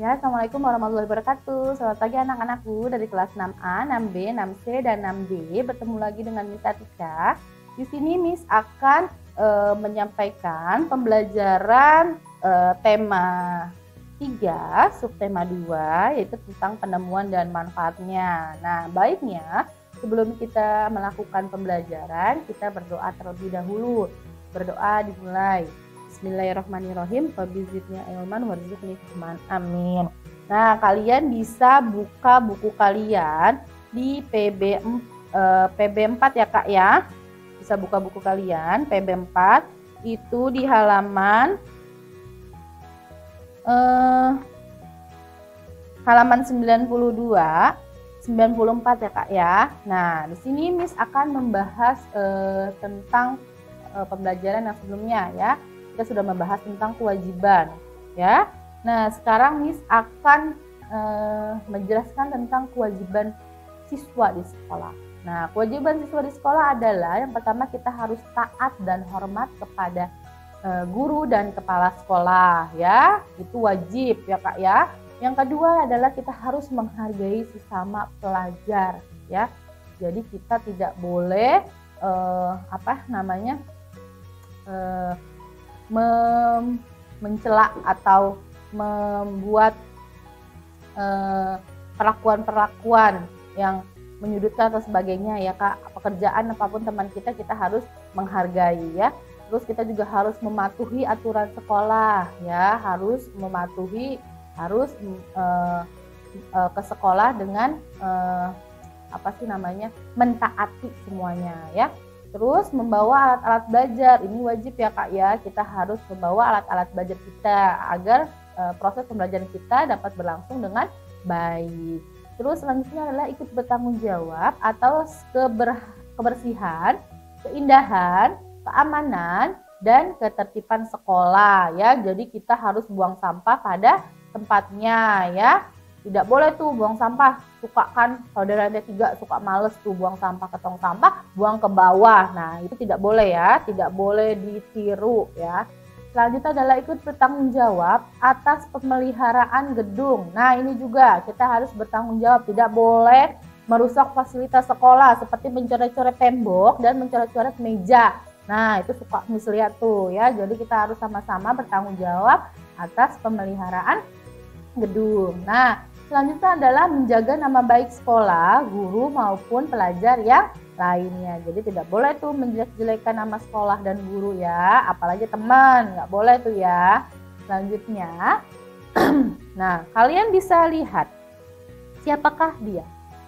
Ya, Assalamualaikum warahmatullahi wabarakatuh. Selamat pagi anak-anakku dari kelas 6A, 6B, 6C, dan 6D. Bertemu lagi dengan Miss Atika. Di sini Miss akan menyampaikan pembelajaran tema 3, subtema 2, yaitu tentang penemuan dan manfaatnya. Nah, baiknya sebelum kita melakukan pembelajaran, kita berdoa terlebih dahulu. Berdoa dimulai. Bismillahirrahmanirrahim. Fabizidnya ilman warzuqni hikman. Amin. Nah, kalian bisa buka buku kalian di PB4 ya Kak ya. Bisa buka buku kalian PB4 itu di halaman 92, 94 ya Kak ya. Nah, di sini Miss akan membahas tentang pembelajaran yang sebelumnya ya. Kita sudah membahas tentang kewajiban ya. Nah, sekarang Miss akan menjelaskan tentang kewajiban siswa di sekolah. Nah, kewajiban siswa di sekolah adalah yang pertama kita harus taat dan hormat kepada guru dan kepala sekolah ya. Itu wajib ya Kak ya. Yang kedua adalah kita harus menghargai sesama pelajar ya. Jadi kita tidak boleh mencela atau membuat perlakuan-perlakuan yang menyudutkan atau sebagainya ya Kak. Pekerjaan apapun teman kita harus menghargai ya. Terus kita juga harus mematuhi aturan sekolah ya, harus ke sekolah dengan mentaati semuanya ya. Terus membawa alat-alat belajar, ini wajib ya Kak ya, kita harus membawa alat-alat belajar kita agar proses pembelajaran kita dapat berlangsung dengan baik. Terus selanjutnya adalah ikut bertanggung jawab atas kebersihan, keindahan, keamanan, dan ketertiban sekolah ya. Jadi kita harus buang sampah pada tempatnya ya. Tidak boleh tuh buang sampah, suka kan saudara ada 3 suka males tuh buang sampah ke tong sampah, buang ke bawah. Nah, itu tidak boleh ya, tidak boleh ditiru ya. Selanjutnya adalah ikut bertanggung jawab atas pemeliharaan gedung. Nah, ini juga kita harus bertanggung jawab, tidak boleh merusak fasilitas sekolah seperti mencoret-coret tembok dan mencoret-coret meja. Nah, itu suka Miss lihat tuh ya. Jadi kita harus sama-sama bertanggung jawab atas pemeliharaan gedung. Nah, selanjutnya adalah menjaga nama baik sekolah, guru maupun pelajar yang lainnya. Jadi tidak boleh tuh menjelek-jelekan nama sekolah dan guru ya, apalagi teman, nggak boleh tuh ya. Selanjutnya, nah kalian bisa lihat siapakah dia?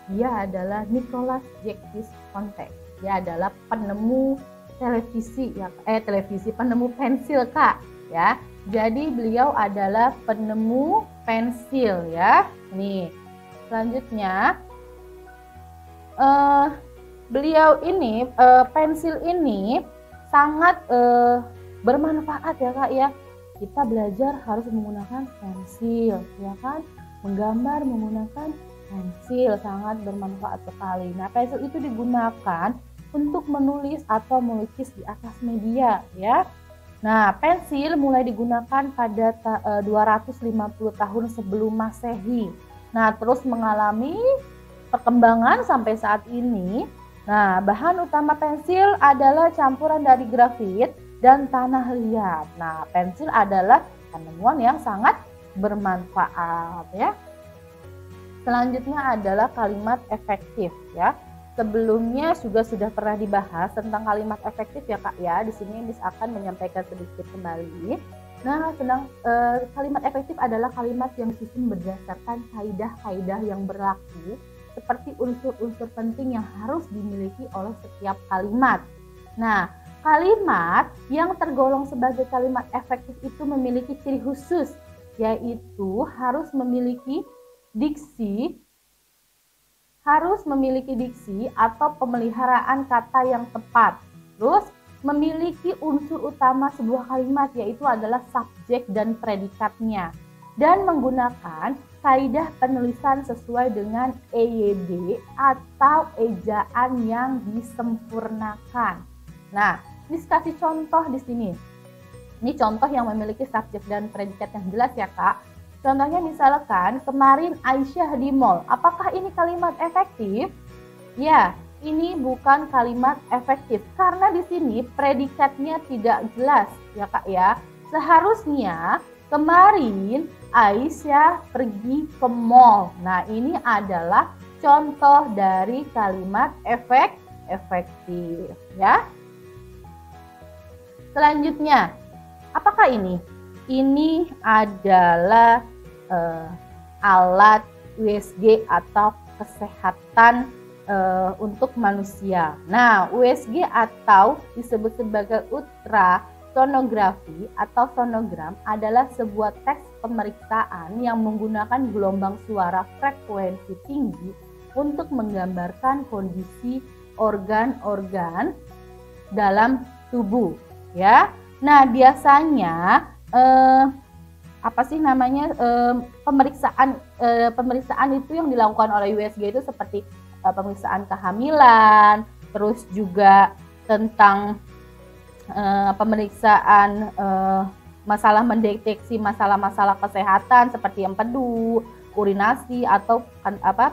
Dia adalah Nicholas Jacques Conte. Dia adalah penemu penemu pensil Kak ya. Jadi beliau adalah penemu pensil ya. Nih, selanjutnya beliau ini pensil ini sangat bermanfaat ya Kak ya. Kita belajar harus menggunakan pensil ya kan. Menggambar menggunakan pensil sangat bermanfaat sekali. Nah, pensil itu digunakan untuk menulis atau melukis di atas media ya. Nah, pensil mulai digunakan pada 250 tahun sebelum Masehi. Nah, terus mengalami perkembangan sampai saat ini. Nah, bahan utama pensil adalah campuran dari grafit dan tanah liat. Nah, pensil adalah penemuan yang sangat bermanfaat ya. Selanjutnya adalah kalimat efektif ya. Sebelumnya juga sudah pernah dibahas tentang kalimat efektif ya Kak ya. Di sini Miss akan menyampaikan sedikit kembali. Nah, kalimat efektif adalah kalimat yang disusun berdasarkan kaidah-kaidah yang berlaku seperti unsur-unsur penting yang harus dimiliki oleh setiap kalimat. Nah, kalimat yang tergolong sebagai kalimat efektif itu memiliki ciri khusus, yaitu harus memiliki diksi atau pemeliharaan kata yang tepat. Terus memiliki unsur utama sebuah kalimat, yaitu adalah subjek dan predikatnya. Dan menggunakan kaidah penulisan sesuai dengan EYD atau ejaan yang disempurnakan. Nah, kasih contoh di sini. Ini contoh yang memiliki subjek dan predikat yang jelas ya Kak. Contohnya misalkan kemarin Aisyah di mall. Apakah ini kalimat efektif? Ya, ini bukan kalimat efektif karena di sini predikatnya tidak jelas ya Kak ya. Seharusnya kemarin Aisyah pergi ke mall. Nah, ini adalah contoh dari kalimat efektif ya. Selanjutnya, apakah ini? Ini adalah alat USG atau kesehatan untuk manusia. Nah, USG atau disebut sebagai ultrasonografi atau sonogram adalah sebuah tes pemeriksaan yang menggunakan gelombang suara frekuensi tinggi untuk menggambarkan kondisi organ-organ dalam tubuh, ya. Nah, biasanya pemeriksaan itu yang dilakukan oleh USG itu seperti pemeriksaan kehamilan, terus juga tentang pemeriksaan masalah mendeteksi masalah-masalah kesehatan seperti empedu, urinasi atau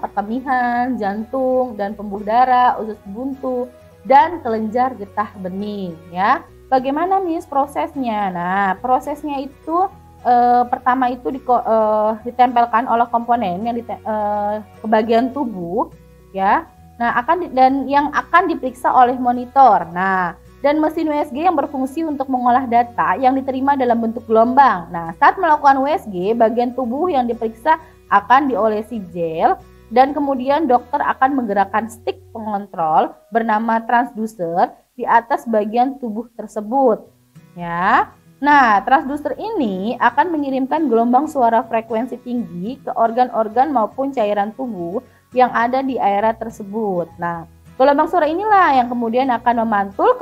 perkemihan, jantung dan pembuluh darah, usus buntu dan kelenjar getah bening ya. Bagaimana nih prosesnya? Nah, prosesnya itu pertama itu ditempelkan oleh komponen yang ke bagian tubuh ya. Nah, yang akan diperiksa oleh monitor. Nah, dan mesin USG yang berfungsi untuk mengolah data yang diterima dalam bentuk gelombang. Nah, saat melakukan USG, bagian tubuh yang diperiksa akan diolesi gel dan kemudian dokter akan menggerakkan stick pengontrol bernama transducer di atas bagian tubuh tersebut. Ya. Nah, transducer ini akan mengirimkan gelombang suara frekuensi tinggi ke organ-organ maupun cairan tubuh yang ada di area tersebut. Nah, gelombang suara inilah yang kemudian akan memantul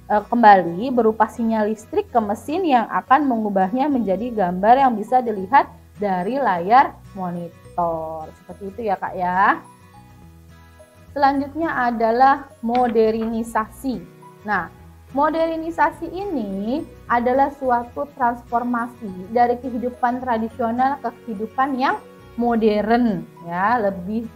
kembali berupa sinyal listrik ke mesin yang akan mengubahnya menjadi gambar yang bisa dilihat dari layar monitor. Seperti itu ya Kak ya. Selanjutnya adalah modernisasi. Nah, modernisasi ini adalah suatu transformasi dari kehidupan tradisional ke kehidupan yang modern ya, lebih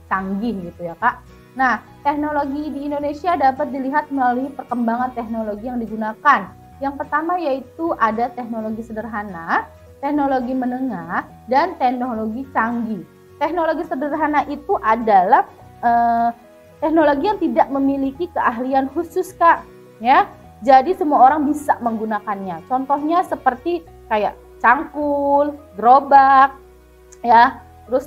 canggih gitu ya Kak. Nah, teknologi di Indonesia dapat dilihat melalui perkembangan teknologi yang digunakan. Yang pertama yaitu ada teknologi sederhana, teknologi menengah, dan teknologi canggih. Teknologi sederhana itu adalah teknologi yang tidak memiliki keahlian khusus Kak ya. Jadi semua orang bisa menggunakannya. Contohnya seperti kayak cangkul, gerobak ya, terus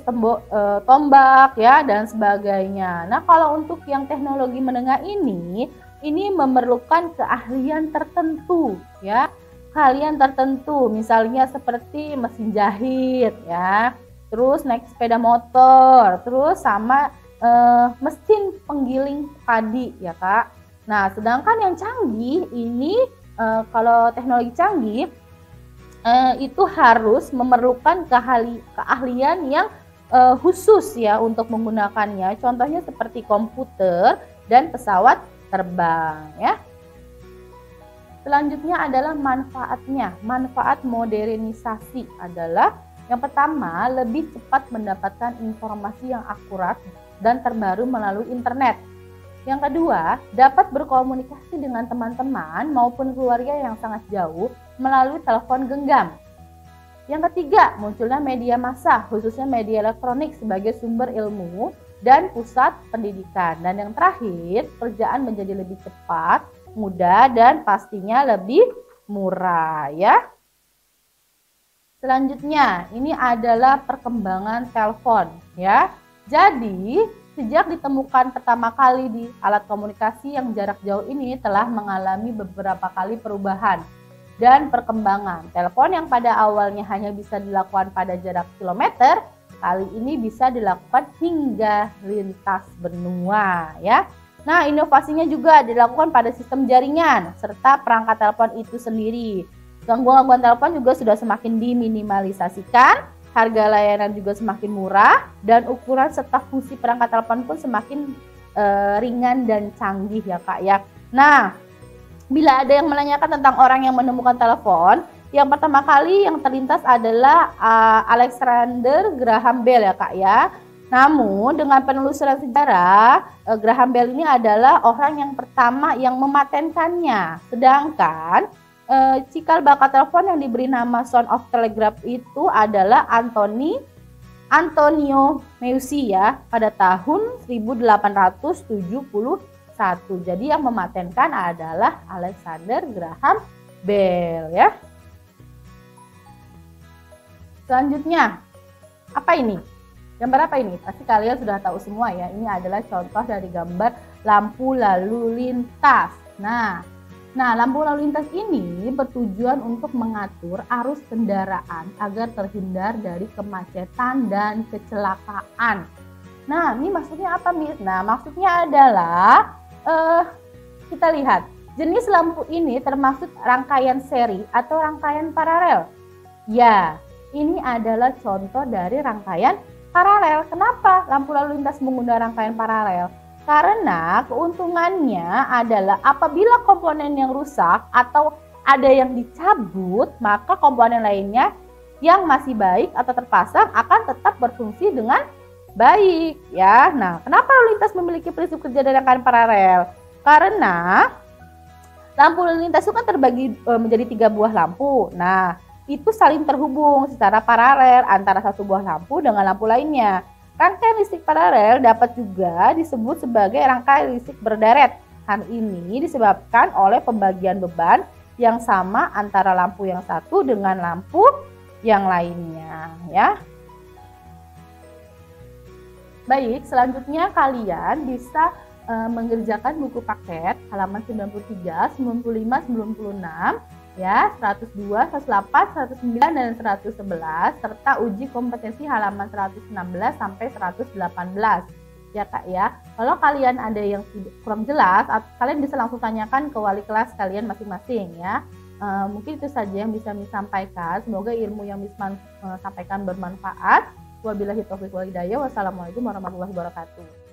tombak ya dan sebagainya. Nah, kalau untuk yang teknologi menengah ini memerlukan keahlian tertentu ya. Keahlian tertentu misalnya seperti mesin jahit ya. Terus naik sepeda motor, terus sama mesin penggiling padi ya Kak. Nah, sedangkan yang canggih ini kalau teknologi canggih itu harus memerlukan keahlian yang khusus ya untuk menggunakannya. Contohnya seperti komputer dan pesawat terbang ya. Selanjutnya adalah manfaatnya. Manfaat modernisasi adalah yang pertama, lebih cepat mendapatkan informasi yang akurat dan terbaru melalui internet. Yang kedua, dapat berkomunikasi dengan teman-teman maupun keluarga yang sangat jauh melalui telepon genggam. Yang ketiga, munculnya media massa, khususnya media elektronik sebagai sumber ilmu dan pusat pendidikan. Dan yang terakhir, pekerjaan menjadi lebih cepat, mudah, dan pastinya lebih murah ya. Selanjutnya, ini adalah perkembangan telepon ya. Jadi, sejak ditemukan pertama kali di alat komunikasi yang jarak jauh ini telah mengalami beberapa kali perubahan dan perkembangan. Telepon yang pada awalnya hanya bisa dilakukan pada jarak kilometer, kali ini bisa dilakukan hingga lintas benua ya. Nah, inovasinya juga dilakukan pada sistem jaringan serta perangkat telepon itu sendiri. Gangguan-gangguan telepon juga sudah semakin diminimalisasikan, harga layanan juga semakin murah, dan ukuran serta fungsi perangkat telepon pun semakin ringan dan canggih ya Kak ya. Nah, bila ada yang menanyakan tentang orang yang menemukan telepon, Yang pertama kali yang terlintas adalah Alexander Graham Bell ya Kak ya. Namun dengan penelusuran sejarah, Graham Bell ini adalah orang yang pertama yang mematenkannya. Sedangkan cikal bakal telepon yang diberi nama Sound of Telegraph itu adalah Antonio Meucci ya pada tahun 1871. Jadi yang mematenkan adalah Alexander Graham Bell ya. Selanjutnya, apa ini? Gambar apa ini? Pasti kalian sudah tahu semua ya. Ini adalah contoh dari gambar lampu lalu lintas. Nah, lampu lalu lintas ini bertujuan untuk mengatur arus kendaraan agar terhindar dari kemacetan dan kecelakaan. Nah, ini maksudnya apa, Miss? Nah, maksudnya adalah kita lihat jenis lampu ini termasuk rangkaian seri atau rangkaian paralel. Ya, ini adalah contoh dari rangkaian paralel. Kenapa lampu lalu lintas menggunakan rangkaian paralel? Karena keuntungannya adalah apabila komponen yang rusak atau ada yang dicabut, maka komponen lainnya yang masih baik atau terpasang akan tetap berfungsi dengan baik ya. Nah, kenapa lalu lintas memiliki prinsip kerja dari rangkaian paralel? Karena lampu lalu lintas itu kan terbagi menjadi 3 buah lampu. Nah, itu saling terhubung secara paralel antara satu buah lampu dengan lampu lainnya. Rangkaian listrik paralel dapat juga disebut sebagai rangkaian listrik berderet. Hal ini disebabkan oleh pembagian beban yang sama antara lampu yang satu dengan lampu yang lainnya ya. Baik, selanjutnya kalian bisa mengerjakan buku paket halaman 93, 95, 96 ya, 102, 108, 109 dan 111 serta uji kompetensi halaman 116 sampai 118 ya Kak ya. Kalau kalian ada yang kurang jelas, kalian bisa langsung tanyakan ke wali kelas kalian masing-masing ya. Mungkin itu saja yang bisa Miss sampaikan. Semoga ilmu yang Miss sampaikan bermanfaat. Wabillahi taufiq wal hidayah. Wassalamualaikum warahmatullahi wabarakatuh.